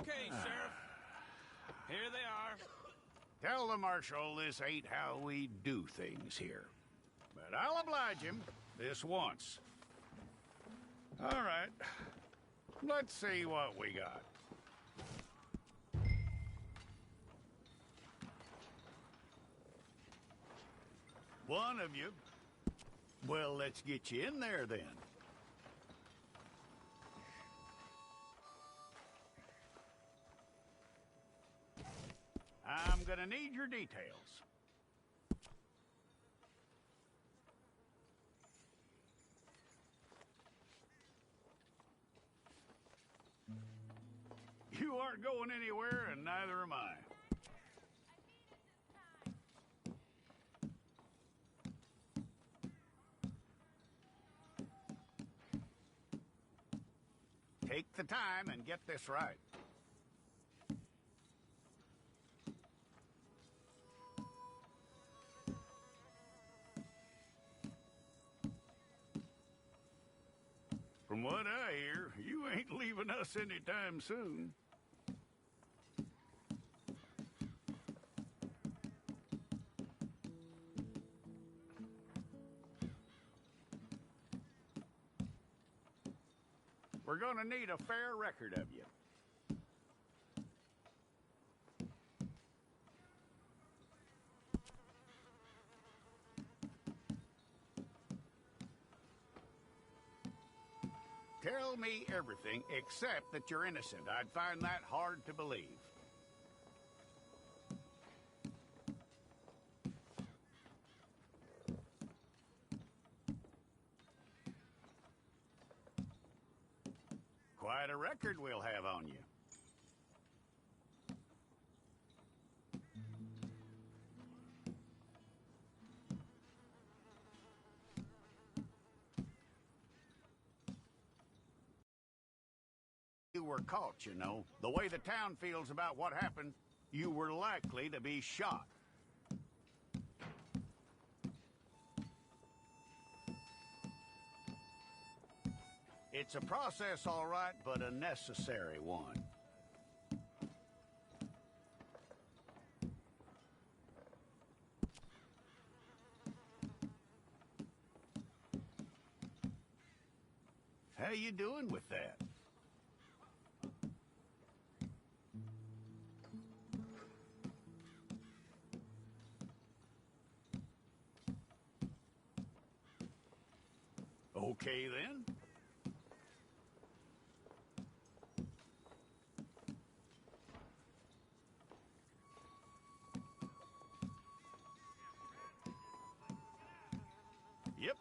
Okay, Sheriff. Here they are. Tell the Marshal this ain't how we do things here. But I'll oblige him this once. All right. Let's see what we got. One of you. Well, let's get you in there then. I'm gonna need your details. You aren't going anywhere, and neither am I. Take the time and get this right. From what I hear, you ain't leaving us anytime soon. We're gonna need a fair record of you. Tell me everything except that you're innocent. I'd find that hard to believe. Quite a record we'll have on you. You were caught, you know. The way the town feels about what happened, you were likely to be shot. It's a process, all right, but a necessary one. How you doing with that? Okay, then. Yep.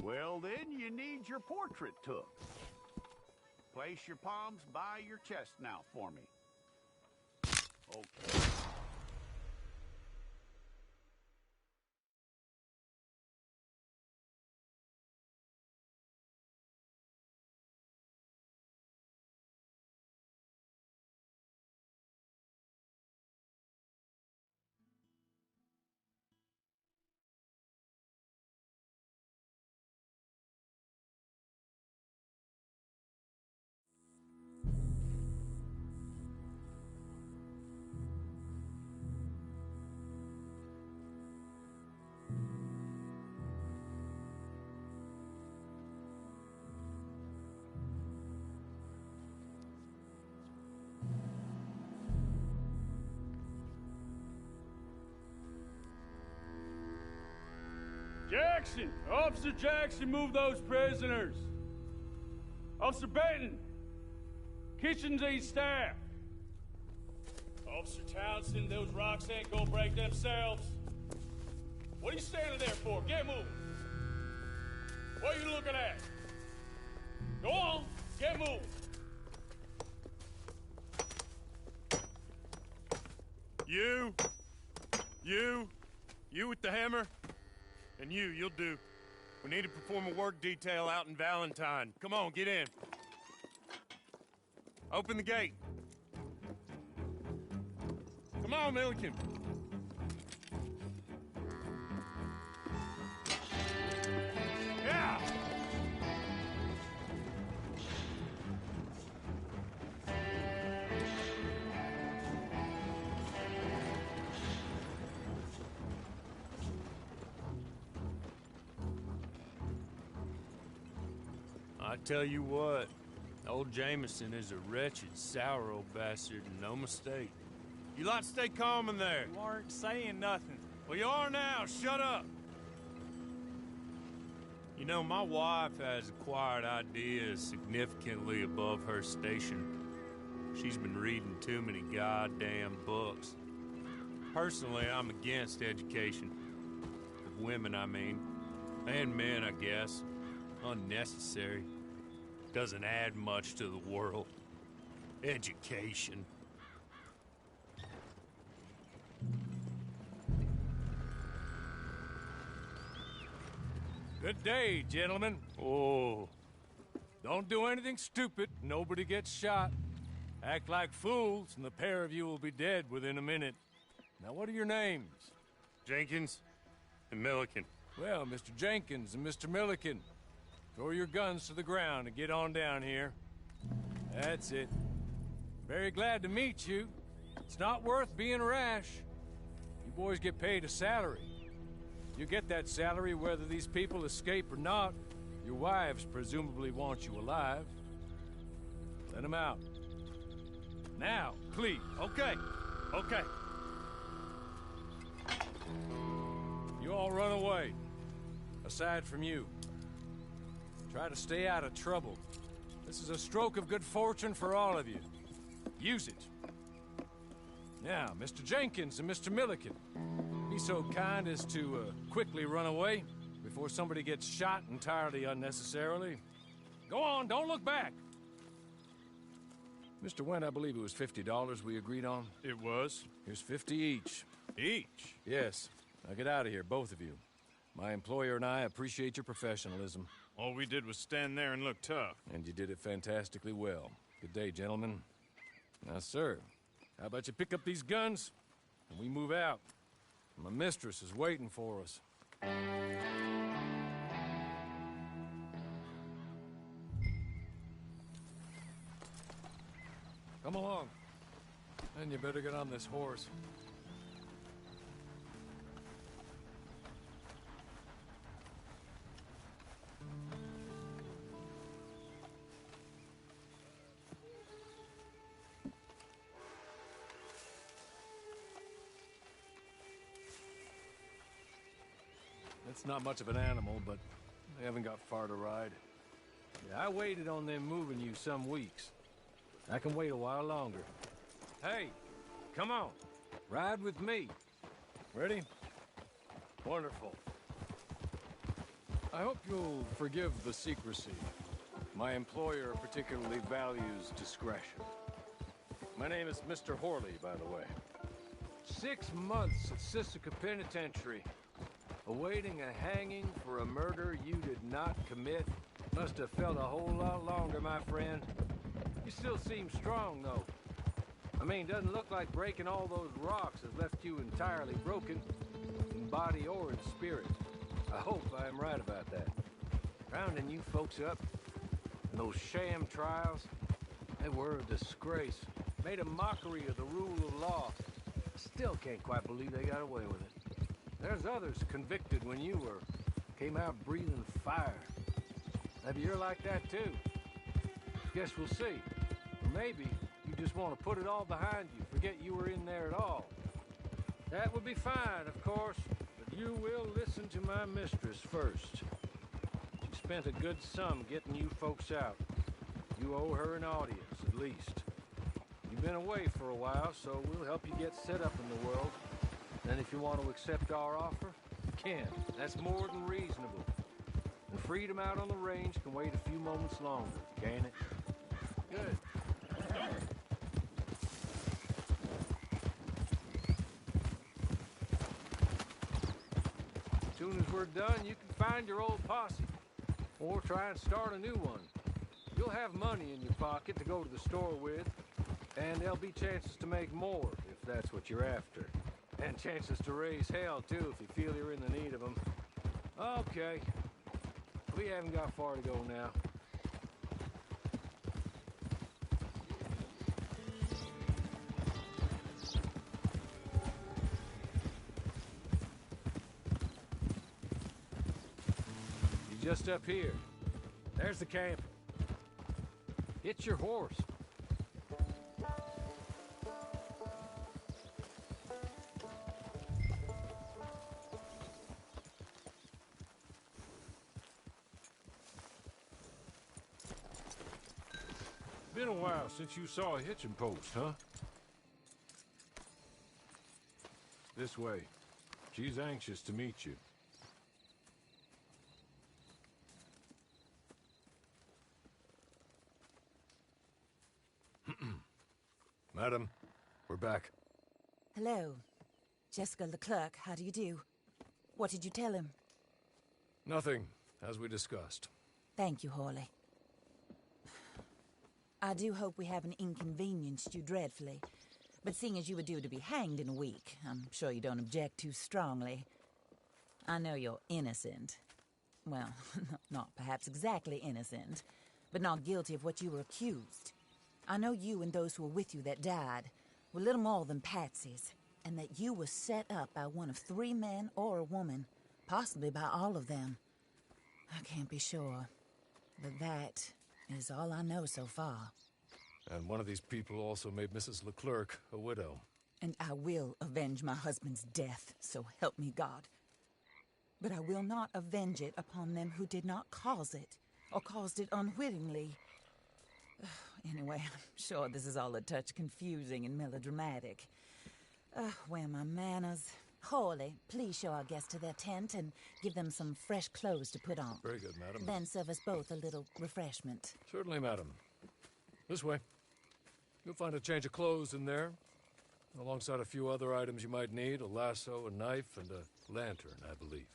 Well, then you need your portrait took. Place your palms by your chest now for me. Okay. Jackson! Officer Jackson, move those prisoners! Officer Benton! Kitchens ain't staff! Officer Townsend, those rocks ain't gonna break themselves. What are you standing there for? Get moving! What are you looking at? Go on, get moving! You with the hammer? And you'll do. We need to perform a work detail out in Valentine. Come on, get in. Open the gate. Come on, Milliken. Yeah! I tell you what, old Jameson is a wretched, sour old bastard, and no mistake. You lot stay calm in there. You aren't saying nothing. Well, you are now. Shut up. You know, my wife has acquired ideas significantly above her station. She's been reading too many goddamn books. Personally, I'm against education. Of women, I mean. And men, I guess. Unnecessary. Doesn't add much to the world. Education. Good day, gentlemen. Oh. Don't do anything stupid. Nobody gets shot. Act like fools, and the pair of you will be dead within a minute. Now, what are your names? Jenkins and Milliken. Well, Mr. Jenkins and Mr. Milliken, throw your guns to the ground and get on down here. That's it. Very glad to meet you. It's not worth being rash. You boys get paid a salary. You get that salary whether these people escape or not. Your wives presumably want you alive. Let them out. Now, please. Okay. You all run away. Aside from you. Try to stay out of trouble. This is a stroke of good fortune for all of you. Use it. Now, Mr. Jenkins and Mr. Milliken, be so kind as to quickly run away before somebody gets shot entirely unnecessarily. Go on, don't look back. Mr. Wendt, I believe it was $50 we agreed on. It was. Here's 50 each. Each? Yes. Now get out of here, both of you. My employer and I appreciate your professionalism. All we did was stand there and look tough. And you did it fantastically well. Good day, gentlemen. Now, sir, how about you pick up these guns, and we move out? My mistress is waiting for us. Come along. And you better get on this horse. It's not much of an animal, but they haven't got far to ride. Yeah, I waited on them moving you some weeks. I can wait a while longer. Hey, come on. Ride with me. Ready? Wonderful. I hope you'll forgive the secrecy. My employer particularly values discretion. My name is Mr. Horley, by the way. 6 months at Sisika Penitentiary, awaiting a hanging for a murder you did not commit. Must have felt a whole lot longer, my friend. You still seem strong, though. I mean, doesn't look like breaking all those rocks has left you entirely broken, in body or in spirit. I hope I am right about that. Rounding you folks up, and those sham trials, they were a disgrace. Made a mockery of the rule of law. Still can't quite believe they got away with it. There's others convicted when you were. Came out breathing fire. Maybe you're like that too. Guess we'll see. Or maybe you just want to put it all behind you, forget you were in there at all. That would be fine, of course, but you will listen to my mistress first. She spent a good sum getting you folks out. You owe her an audience, at least. You've been away for a while, so we'll help you get set up in the world. Then if you want to accept our offer, you can. That's more than reasonable. And freedom out on the range can wait a few moments longer, can't it? Good. As soon as we're done, you can find your old posse. Or try and start a new one. You'll have money in your pocket to go to the store with. And there'll be chances to make more, if that's what you're after. And chances to raise hell, too, if you feel you're in the need of them. Okay. We haven't got far to go now. You're just up here. There's the camp. Hitch your horse. Been a while since you saw a hitching post, huh? This way. She's anxious to meet you. Madam, we're back. Hello. Jessica Leclerc, how do you do? What did you tell him? Nothing, as we discussed. Thank you, Horley. I do hope we haven't inconvenienced you dreadfully. But seeing as you were due to be hanged in a week, I'm sure you don't object too strongly. I know you're innocent. Well, not perhaps exactly innocent, but not guilty of what you were accused. I know you and those who were with you that died were little more than patsies, and that you were set up by one of 3 men or a woman, possibly by all of them. I can't be sure, but that is all I know so far. And one of these people also made Mrs. Leclerc a widow. And I will avenge my husband's death, so help me God. But I will not avenge it upon them who did not cause it, or caused it unwittingly. Anyway, I'm sure this is all a touch confusing and melodramatic. Where are my manners? Horley, please show our guests to their tent and give them some fresh clothes to put on. Very good, madam. Then serve us both a little refreshment. Certainly, madam. This way. You'll find a change of clothes in there, alongside a few other items you might need, a lasso, a knife, and a lantern, I believe.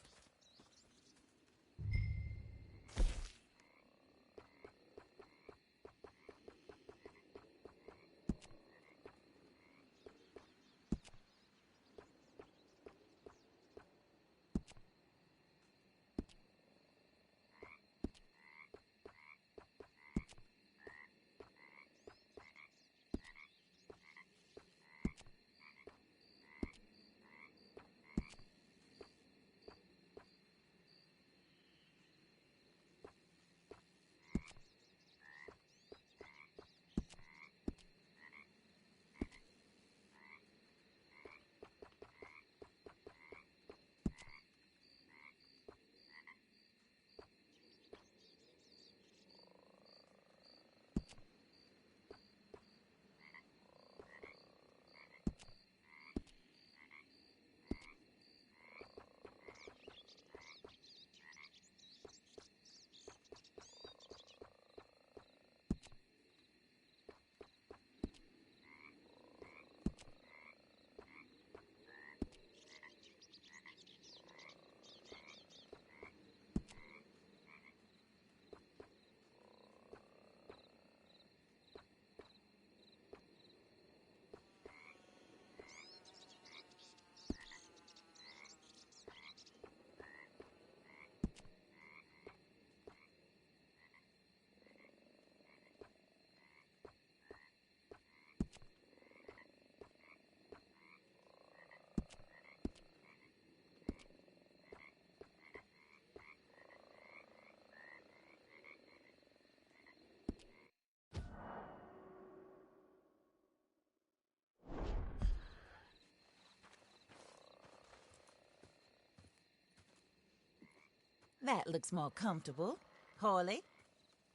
That looks more comfortable. Hawley,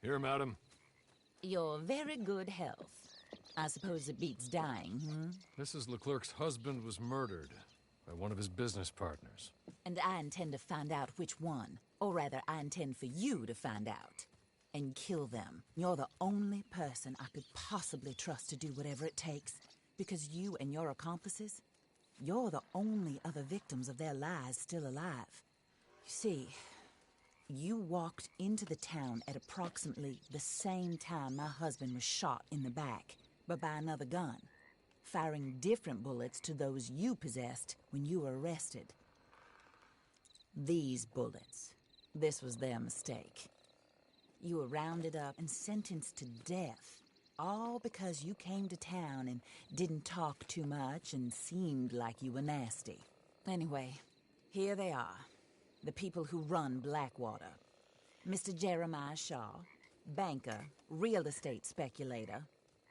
Here, madam. your very good health. I suppose it beats dying, hmm? Mrs. Leclerc's husband was murdered by one of his business partners. And I intend to find out which one. Or rather, I intend for you to find out. And kill them. You're the only person I could possibly trust to do whatever it takes. Because you and your accomplices, you're the only other victims of their lies still alive. You see, you walked into the town at approximately the same time my husband was shot in the back, but by another gun, firing different bullets to those you possessed when you were arrested. These bullets, this was their mistake. You were rounded up and sentenced to death, all because you came to town and didn't talk too much and seemed like you were nasty. Anyway, here they are, the people who run Blackwater. Mr. Jeremiah Shaw, banker, real estate speculator,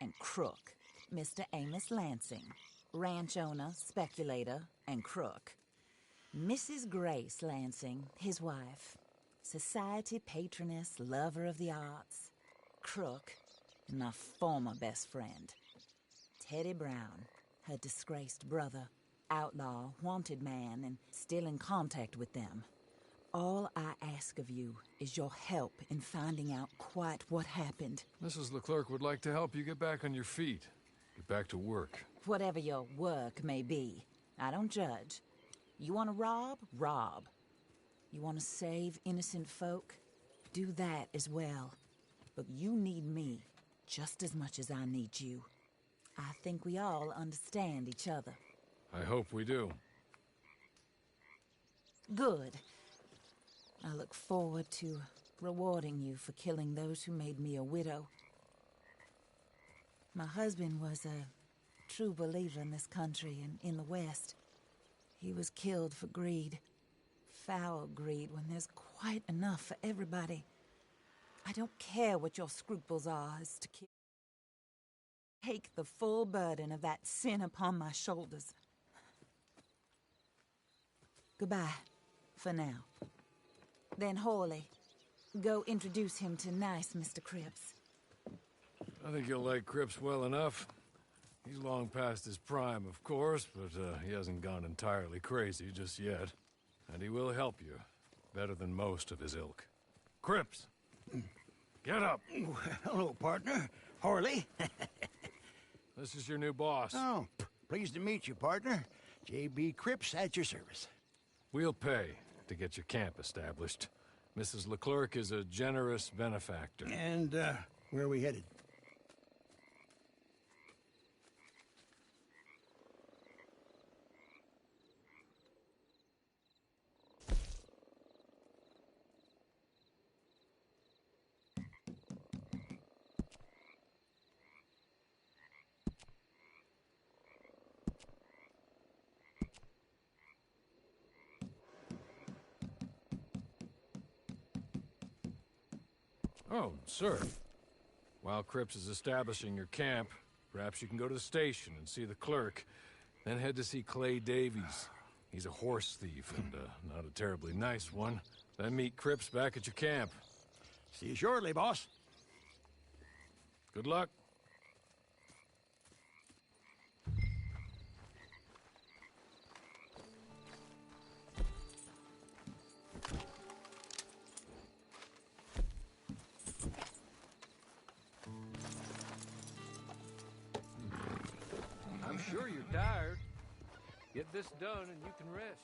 and crook. Mr. Amos Lansing, ranch owner, speculator, and crook. Mrs. Grace Lansing, his wife, society patroness, lover of the arts, crook, and my former best friend. Teddy Brown, her disgraced brother, outlaw, wanted man, and still in contact with them. All I ask of you is your help in finding out quite what happened. Mrs. Leclerc would like to help you get back on your feet. Get back to work. Whatever your work may be, I don't judge. You want to rob? Rob. You want to save innocent folk? Do that as well. But you need me just as much as I need you. I think we all understand each other. I hope we do. Good. I look forward to rewarding you for killing those who made me a widow. My husband was a true believer in this country and in the West. He was killed for greed. Foul greed when there's quite enough for everybody. I don't care what your scruples are as to take the full burden of that sin upon my shoulders. Goodbye, for now. Then Hawley, go introduce him to nice Mr. Cripps. I think you'll like Cripps well enough. He's long past his prime, of course, but he hasn't gone entirely crazy just yet. And he will help you, better than most of his ilk. Cripps! Get up! Hello, partner. Hawley. This is your new boss. Oh, pleased to meet you, partner. J.B. Cripps at your service. We'll pay to get your camp established. Mrs. Leclerc is a generous benefactor. And, where are we headed? Oh, sir. While Cripps is establishing your camp, perhaps you can go to the station and see the clerk, then head to see Clay Davies. He's a horse thief and not a terribly nice one. Then meet Cripps back at your camp. See you shortly, boss. Good luck. I'm sure you're tired. Get this done and you can rest.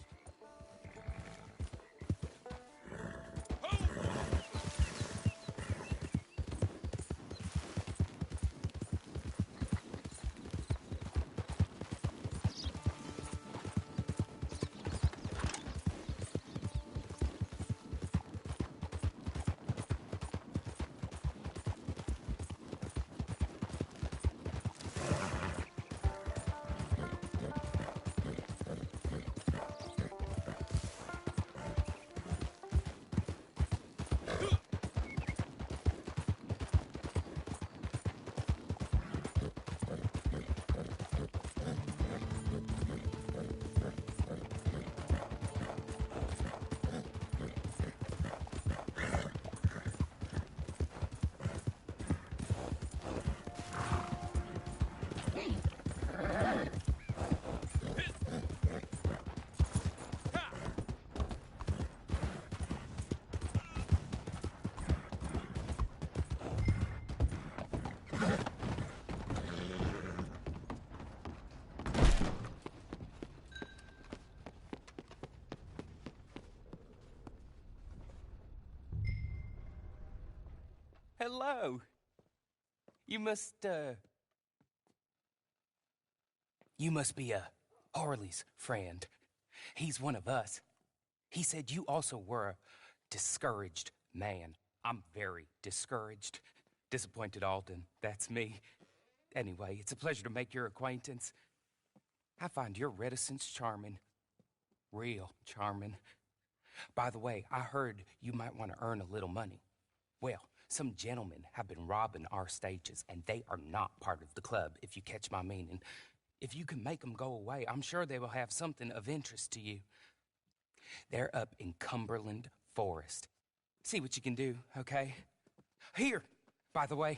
Hello. You must be Harley's friend. He's one of us. He said you also were a discouraged man. I'm very discouraged. Disappointed Alden, that's me. Anyway, it's a pleasure to make your acquaintance. I find your reticence charming. Real charming. By the way, I heard you might want to earn a little money. Well, some gentlemen have been robbing our stages, and they are not part of the club, if you catch my meaning. If you can make them go away, I'm sure they will have something of interest to you. They're up in Cumberland Forest. See what you can do, okay? Here, by the way,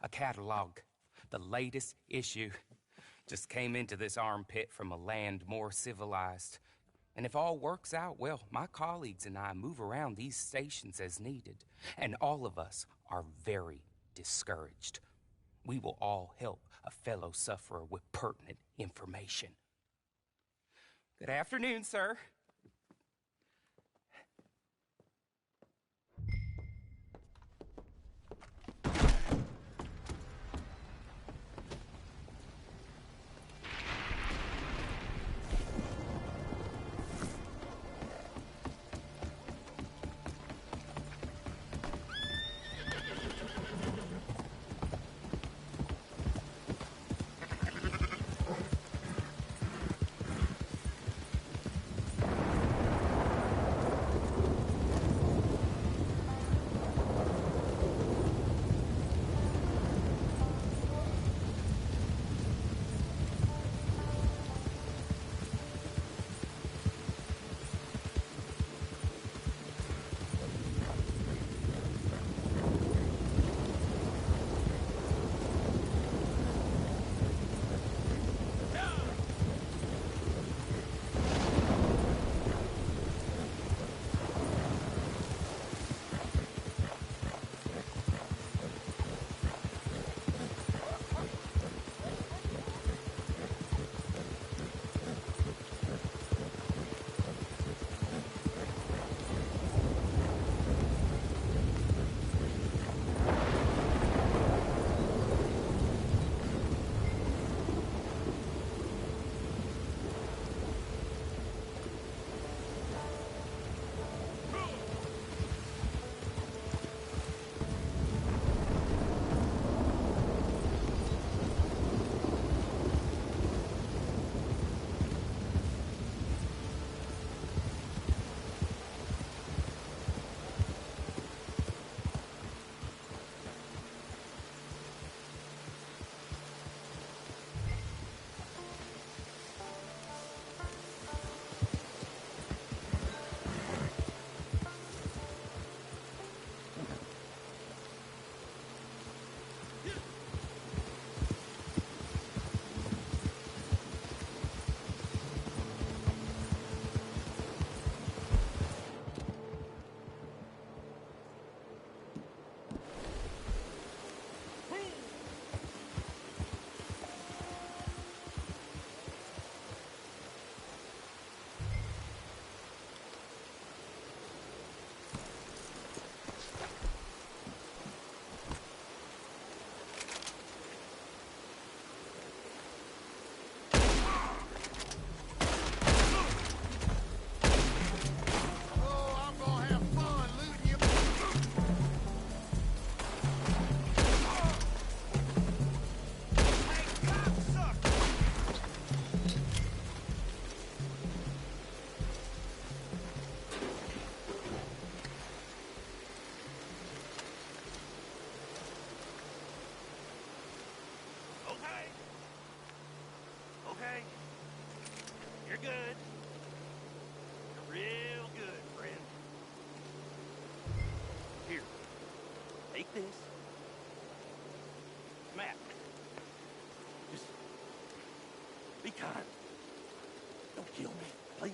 a catalog. The latest issue. Just came into this armpit from a land more civilized. And if all works out, well, my colleagues and I move around these stations as needed. And all of us are very discouraged. We will all help a fellow sufferer with pertinent information. Good afternoon, sir. You're good. You're real good, friend. Here, take this. Matt, just be kind. Don't kill me, please.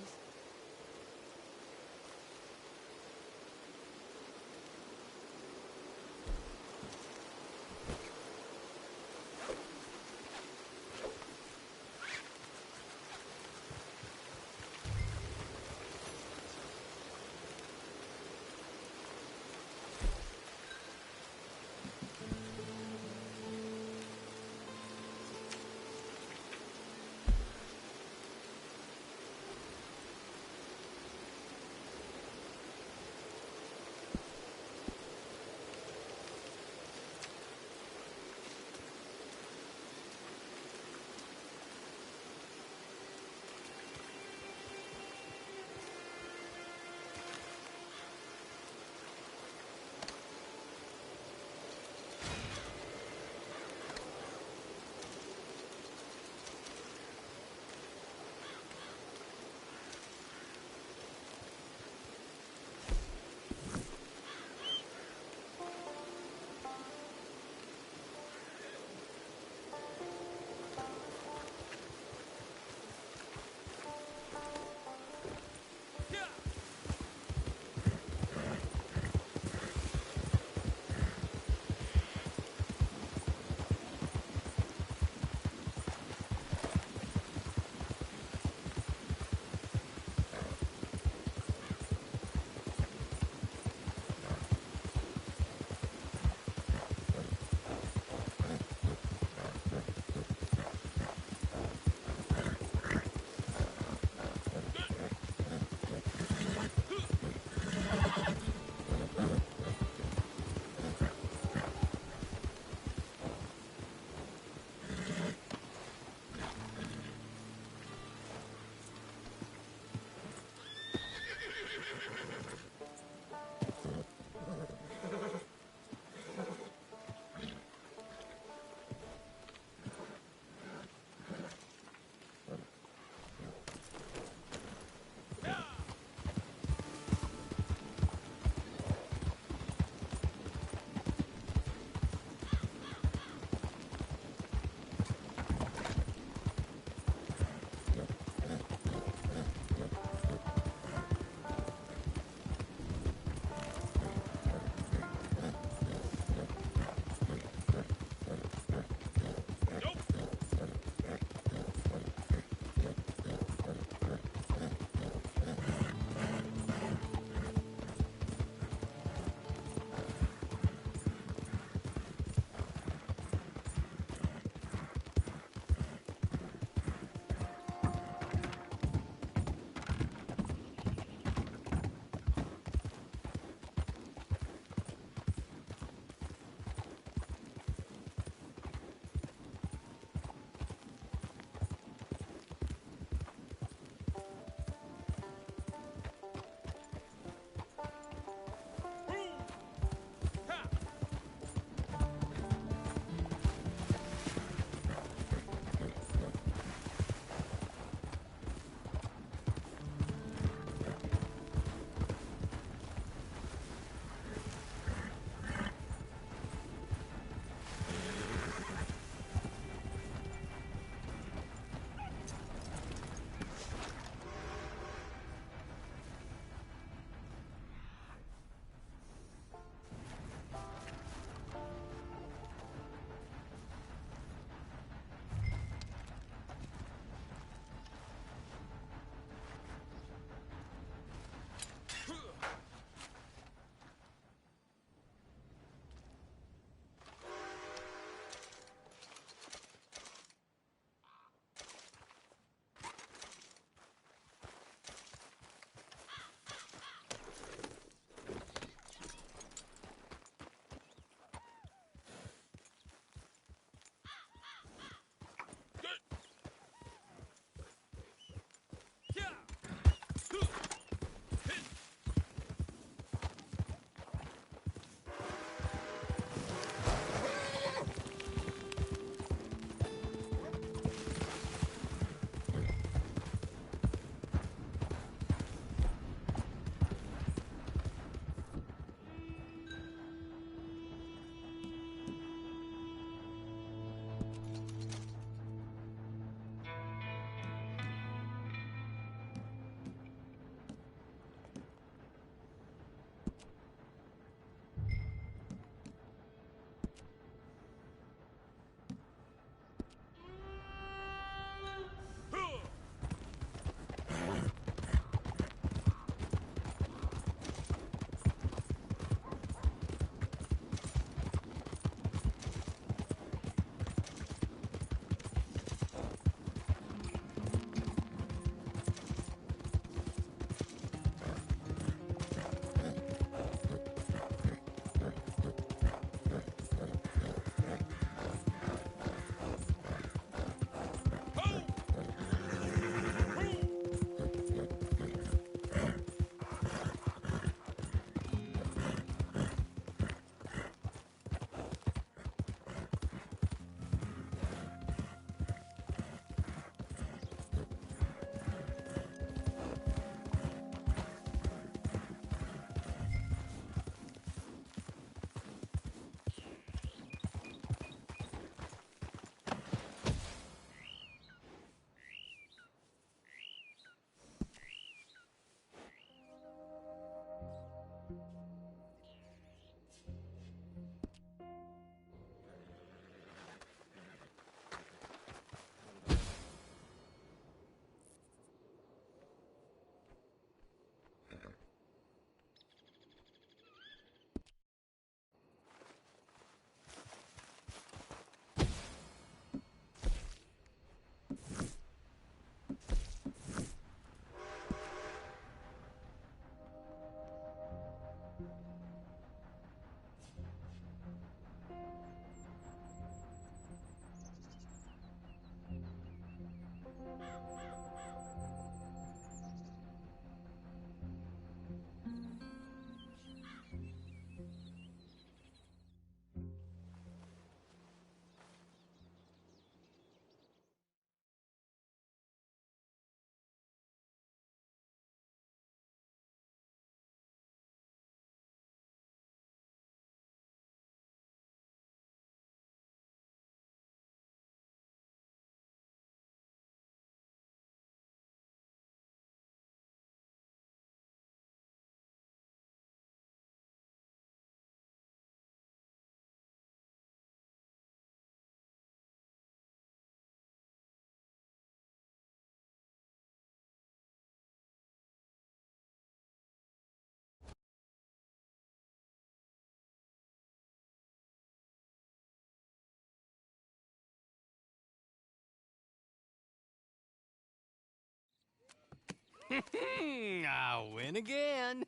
I win again.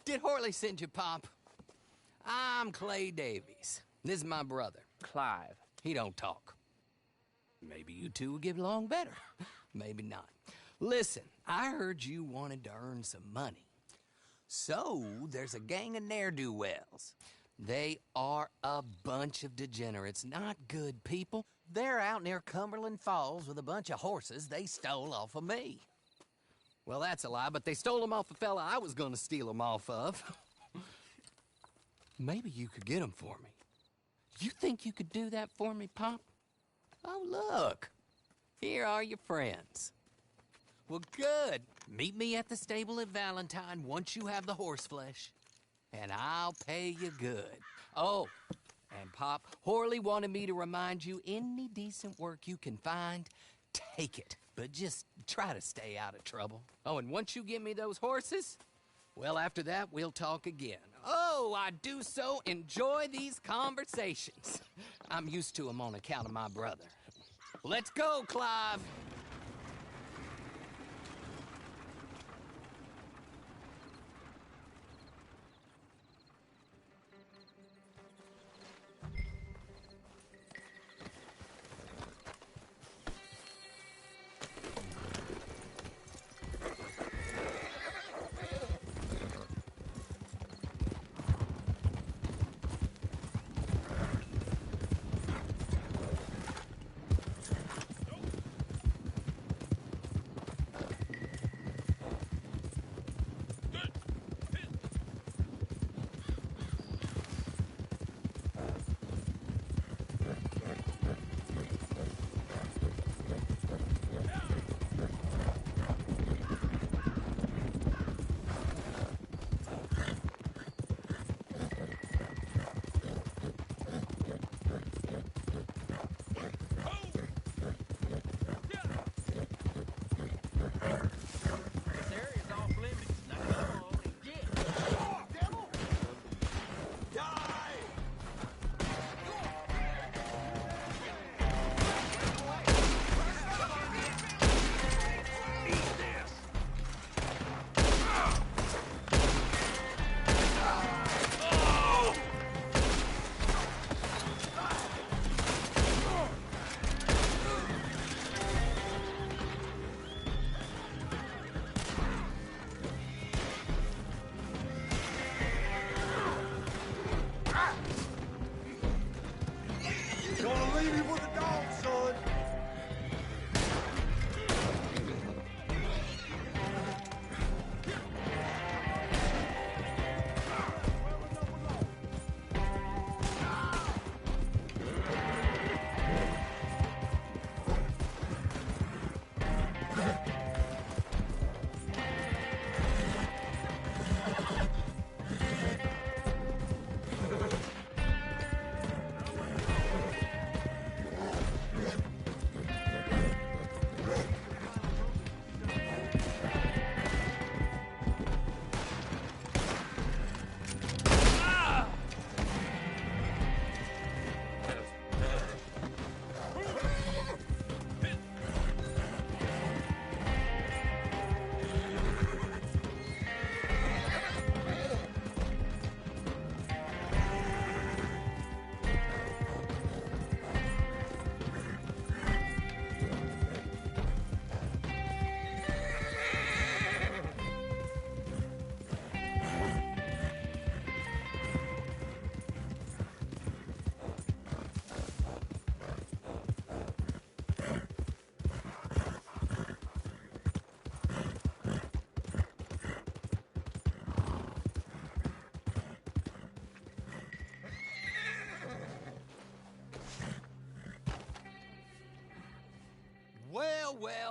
Did Horley send you, Pop? I'm Clay Davies. This is my brother, Clive. He don't talk. Maybe you two will get along better. Maybe not. Listen, I heard you wanted to earn some money. So, there's a gang of ne'er-do-wells. They are a bunch of degenerates, not good people. They're out near Cumberland Falls with a bunch of horses they stole off of me. Well, that's a lie, but they stole them off a fella I was gonna steal them off of. Maybe you could get them for me. You think you could do that for me, Pop? Oh, look. Here are your friends. Well, good. Meet me at the stable at Valentine once you have the horse flesh, and I'll pay you good. Oh, and Pop, Horley wanted me to remind you, any decent work you can find, take it. But just try to stay out of trouble. Oh, and once you give me those horses, well, after that, we'll talk again. Oh, I do so enjoy these conversations. I'm used to them on account of my brother. Let's go, Clive.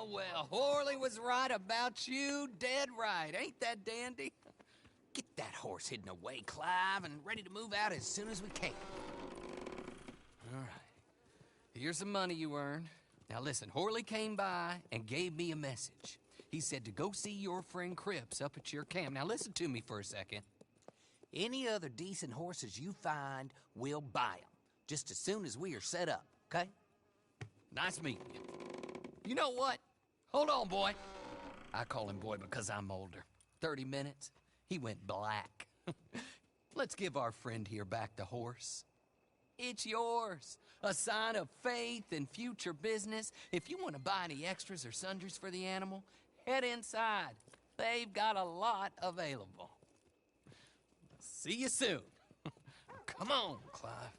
Well, Horley was right about you, dead right. Ain't that dandy? Get that horse hidden away, Clive, and ready to move out as soon as we can. All right. Here's the money you earned. Now listen, Horley came by and gave me a message. He said to go see your friend Cripps up at your camp. Now listen to me for a second. Any other decent horses you find, we'll buy them. Just as soon as we are set up, okay? Nice meeting you. You know what? Hold on, boy. I call him boy because I'm older. 30 minutes, he went black. Let's give our friend here back the horse. It's yours. A sign of faith and future business. If you want to buy any extras or sundries for the animal, head inside. They've got a lot available. See you soon. Come on, Clive.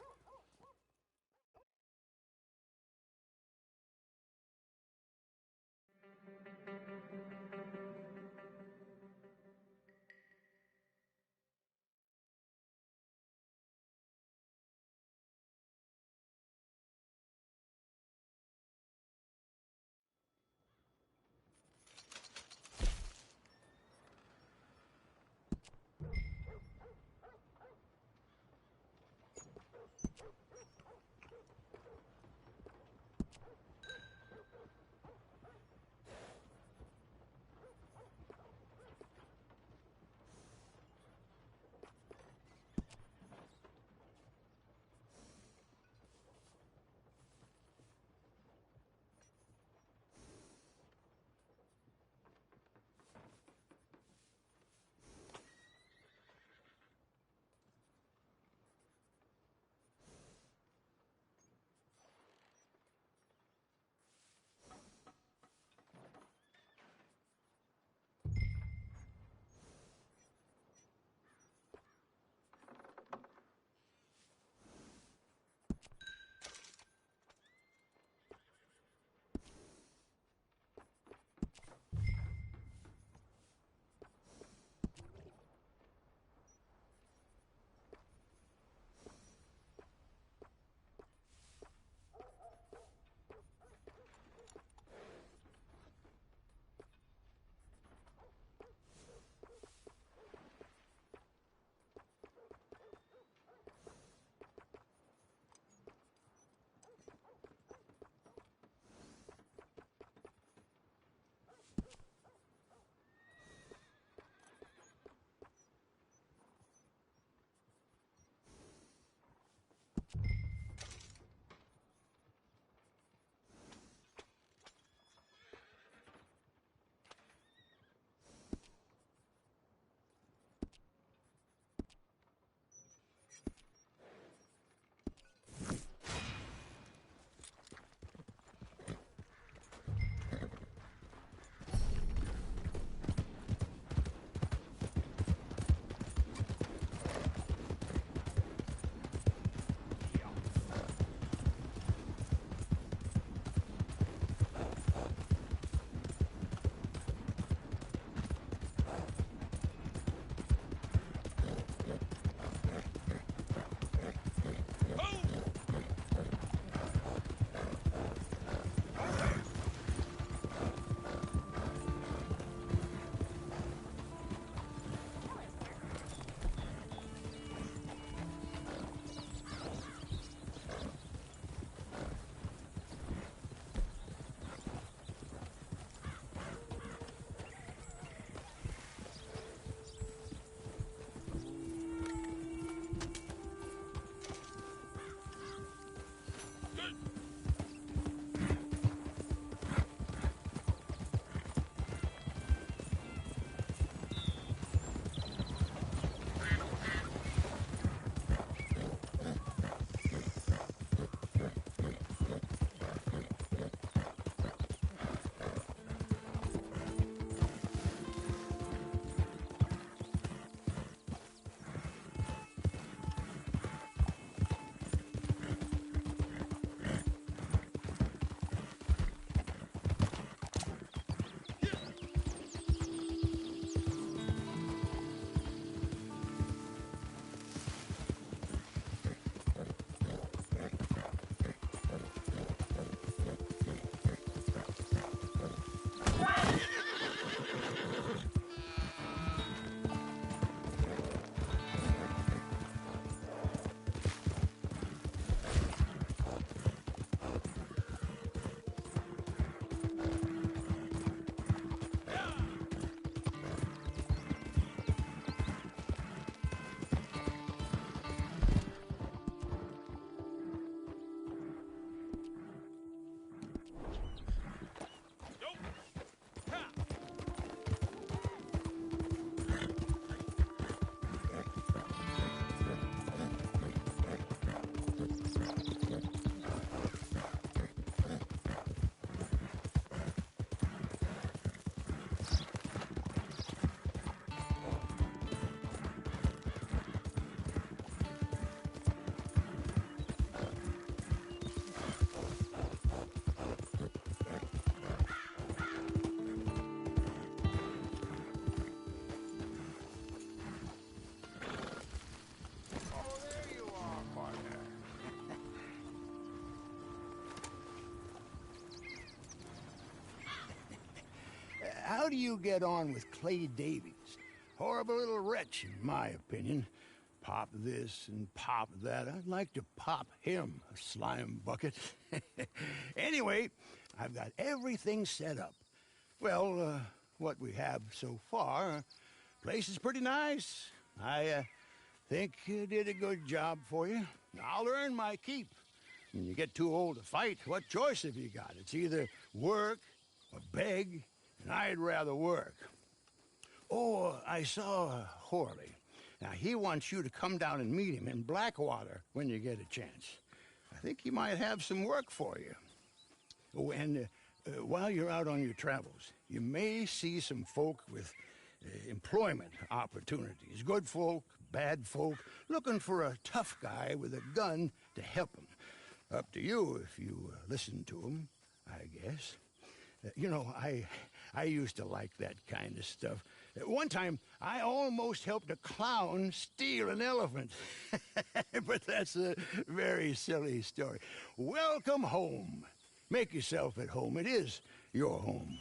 how do you get on with Clay Davies? Horrible little wretch, in my opinion. Pop this and pop that. I'd like to pop him, a slime bucket. Anyway, I've got everything set up. Well, what we have so far, place is pretty nice. I think you did a good job for you. I'll earn my keep. When you get too old to fight, what choice have you got? It's either work or beg, and I'd rather work. Oh, I saw Horley. Now, he wants you to come down and meet him in Blackwater when you get a chance. I think he might have some work for you. Oh, and while you're out on your travels, you may see some folk with employment opportunities. Good folk, bad folk, looking for a tough guy with a gun to help them. Up to you if you listen to them, I guess. You know, I used to like that kind of stuff. One time, I almost helped a clown steal an elephant. But that's a very silly story. Welcome home. Make yourself at home. It is your home.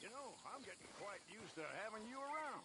You know, I'm getting quite used to having you around.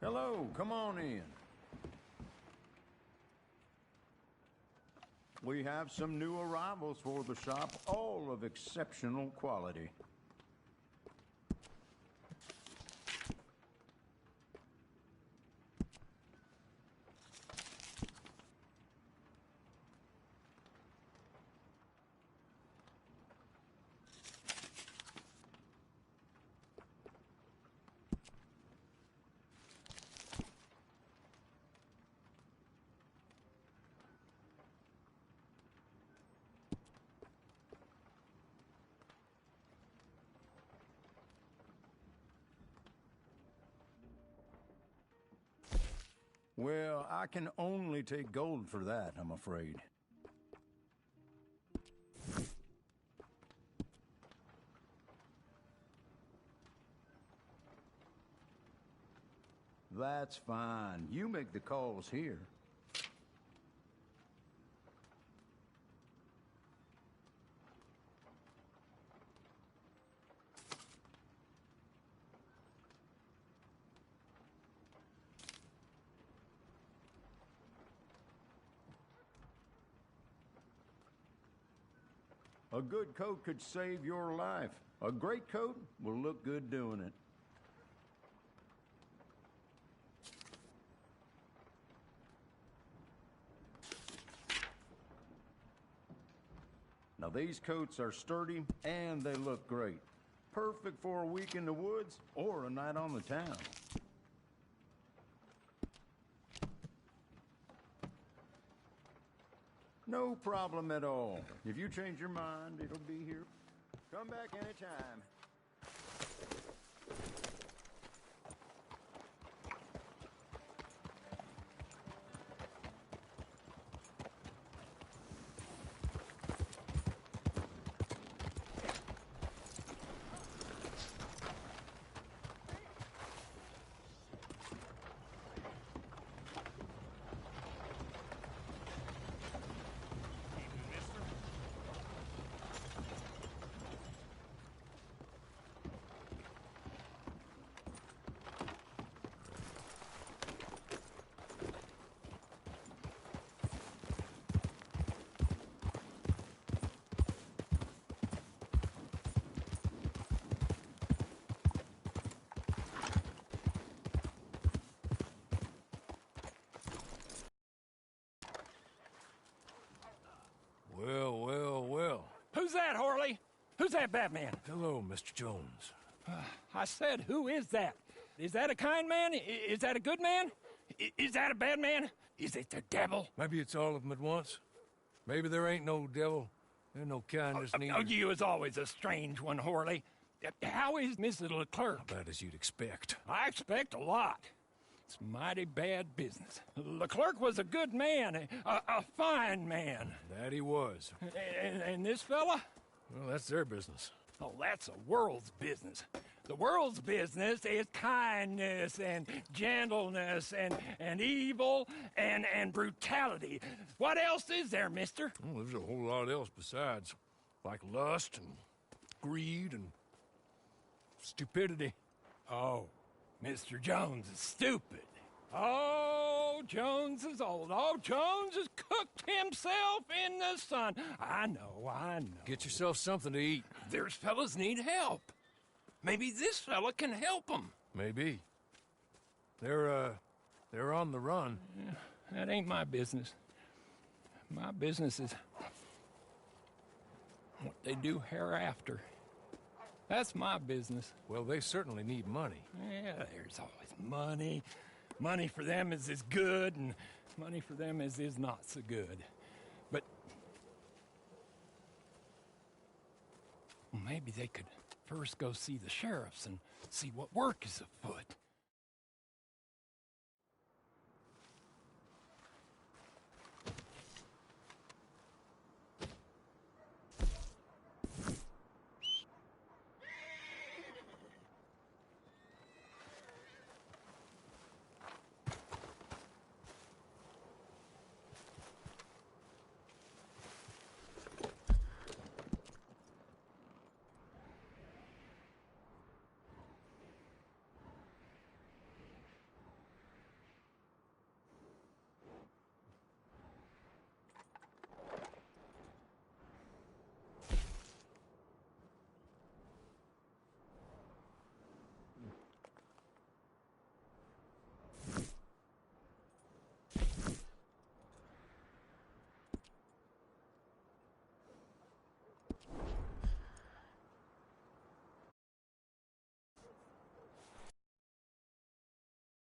Hello, come on in. We have some new arrivals for the shop, all of exceptional quality. Well, I can only take gold for that, I'm afraid. That's fine. You make the calls here. A good coat could save your life. A great coat will look good doing it. Now these coats are sturdy and they look great. Perfect for a week in the woods or a night on the town. No problem at all. If you change your mind, it'll be here. Come back anytime. Well, well, well. Who's that, Harley? Who's that Batman? Hello, Mr. Jones. I said, who is that? Is that a kind man? Is that a good man? Is that a bad man? Is it the devil? Maybe it's all of them at once. Maybe there ain't no devil. There's no kindness neither. Oh, you is always a strange one, Harley. How is Mrs. Leclerc? About as you'd expect. I expect a lot. It's mighty bad business. Leclerc was a good man, a fine man. That he was. And this fella? Well, that's their business. Oh, that's the world's business. The world's business is kindness and gentleness and evil and brutality. What else is there, mister? Well, there's a whole lot else besides. Like lust and greed and stupidity. Oh, Mr. Jones is stupid. Oh, Jones is old. Oh, Jones has cooked himself in the sun. I know. Get yourself something to eat. There's fellas need help. Maybe this fella can help them. Maybe. They're on the run. Yeah, that ain't my business. My business is what they do hereafter. That's my business. Well, they certainly need money. Yeah, there's always money. Money for them is good, and money for them is not so good. But well, maybe they could first go see the sheriffs and see what work is afoot.